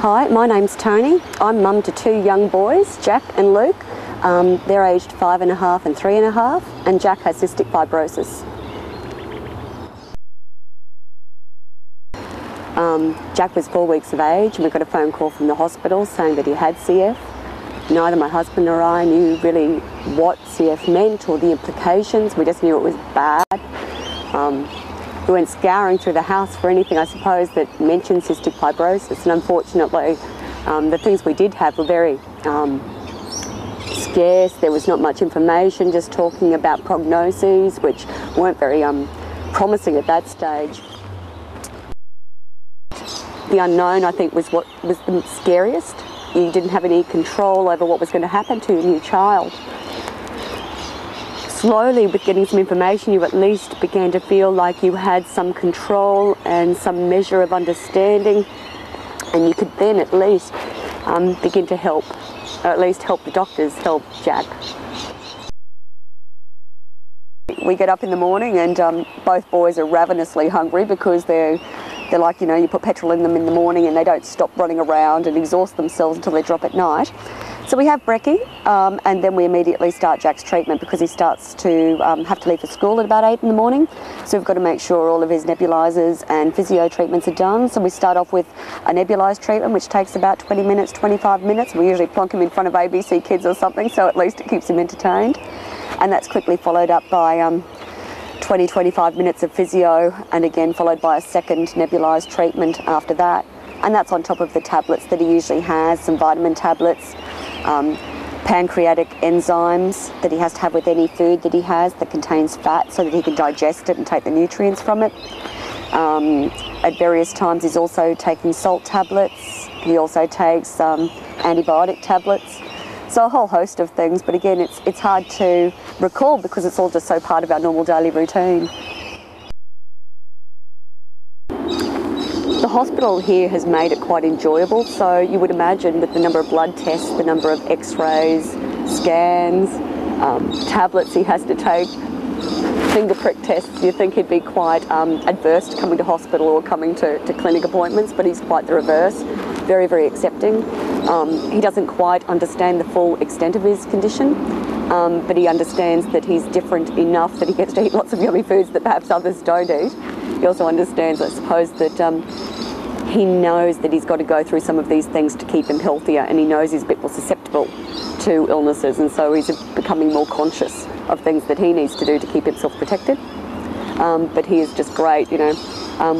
Hi, my name's Toni. I'm mum to two young boys, Jack and Luke. They're aged 5.5 and 3.5, and Jack has cystic fibrosis. Jack was 4 weeks of age and we got a phone call from the hospital saying that he had CF. Neither my husband nor I knew really what CF meant or the implications. We just knew it was bad. We went scouring through the house for anything, I suppose, that mentioned cystic fibrosis, and unfortunately the things we did have were very scarce. There was not much information, just talking about prognoses, which weren't very promising at that stage. The unknown, I think, was what was the scariest. You didn't have any control over what was going to happen to your new child. Slowly, with getting some information, you at least began to feel like you had some control and some measure of understanding, and you could then at least begin to help, or at least help the doctors help Jack. We get up in the morning and both boys are ravenously hungry because they're like, you know, you put petrol in them in the morning and they don't stop running around and exhaust themselves until they drop at night. So we have brekkie and then we immediately start Jack's treatment because he starts to have to leave for school at about 8 in the morning. So we've got to make sure all of his nebulizers and physio treatments are done. So we start off with a nebulized treatment, which takes about 20 minutes, 25 minutes. We usually plonk him in front of ABC Kids or something, so at least it keeps him entertained. And that's quickly followed up by 20-25 minutes of physio, and again followed by a second nebulized treatment after that. And that's on top of the tablets that he usually has, some vitamin tablets, pancreatic enzymes that he has to have with any food that he has that contains fat so that he can digest it and take the nutrients from it. At various times he's also taking salt tablets. He also takes antibiotic tablets. So a whole host of things, but again, it's hard to recall because it's all just so part of our normal daily routine. The hospital here has made it quite enjoyable, so you would imagine with the number of blood tests, the number of x-rays, scans, tablets he has to take, finger prick tests, you think he'd be quite adverse to coming to hospital or coming to clinic appointments, but he's quite the reverse, very, very accepting. He doesn't quite understand the full extent of his condition, but he understands that he's different enough that he gets to eat lots of yummy foods that perhaps others don't eat. He also understands, I suppose, that he knows that he's got to go through some of these things to keep him healthier, and he knows he's a bit more susceptible to illnesses, and so he's becoming more conscious of things that he needs to do to keep himself protected. But he is just great, you know.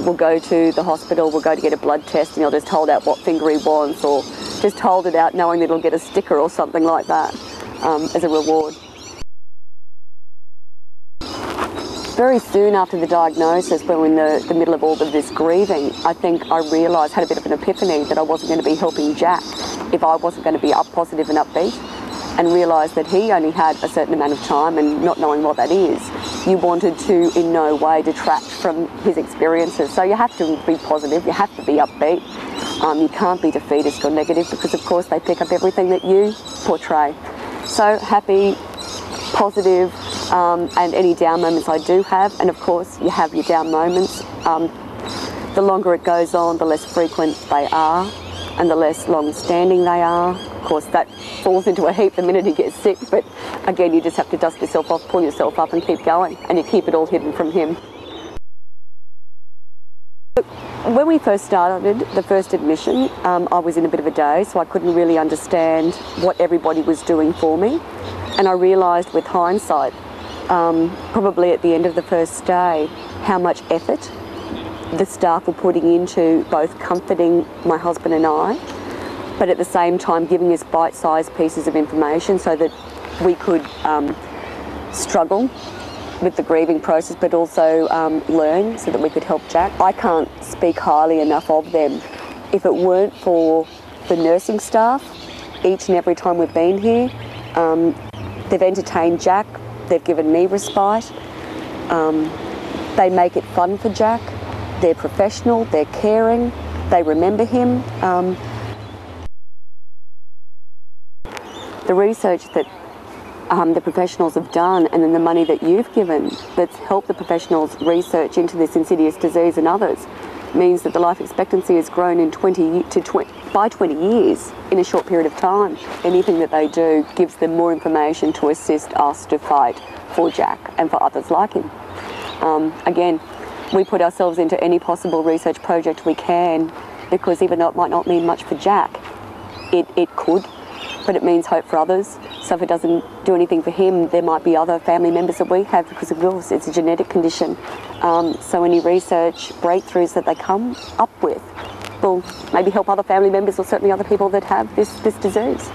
We'll go to the hospital, we'll go to get a blood test, and he'll just hold out what finger he wants, or just hold it out knowing that he'll get a sticker or something like that as a reward. Very soon after the diagnosis, when we're in the middle of all of this grieving, I think I realised, had a bit of an epiphany, that I wasn't going to be helping Jack if I wasn't going to be positive and upbeat, and realised that he only had a certain amount of time, and not knowing what that is, you wanted to in no way detract from his experiences. So you have to be positive, you have to be upbeat. You can't be defeatist or negative because, of course, they pick up everything that you portray. So happy, positive, and any down moments I do have, and of course you have your down moments. The longer it goes on, the less frequent they are, and the less long-standing they are. Of course, that falls into a heap the minute he gets sick, but again, you just have to dust yourself off, pull yourself up and keep going, and you keep it all hidden from him. When we first started the first admission, I was in a bit of a daze, so I couldn't really understand what everybody was doing for me. And I realised with hindsight, probably at the end of the first day, how much effort the staff were putting into both comforting my husband and I, but at the same time giving us bite-sized pieces of information so that we could struggle with the grieving process, but also learn so that we could help Jack. I can't speak highly enough of them. If it weren't for the nursing staff, each and every time we've been here, they've entertained Jack, they've given me respite, they make it fun for Jack, they're professional, they're caring, they remember him. The research that the professionals have done, and then the money that you've given that's helped the professionals research into this insidious disease and others, means that the life expectancy has grown in by 20 years in a short period of time. Anything that they do gives them more information to assist us to fight for Jack and for others like him. Again, we put ourselves into any possible research project we can, because even though it might not mean much for Jack, it could, but it means hope for others. So if it doesn't do anything for him, there might be other family members that we have, because of course it's a genetic condition. So any research breakthroughs that they come up with will maybe help other family members, or certainly other people that have this disease.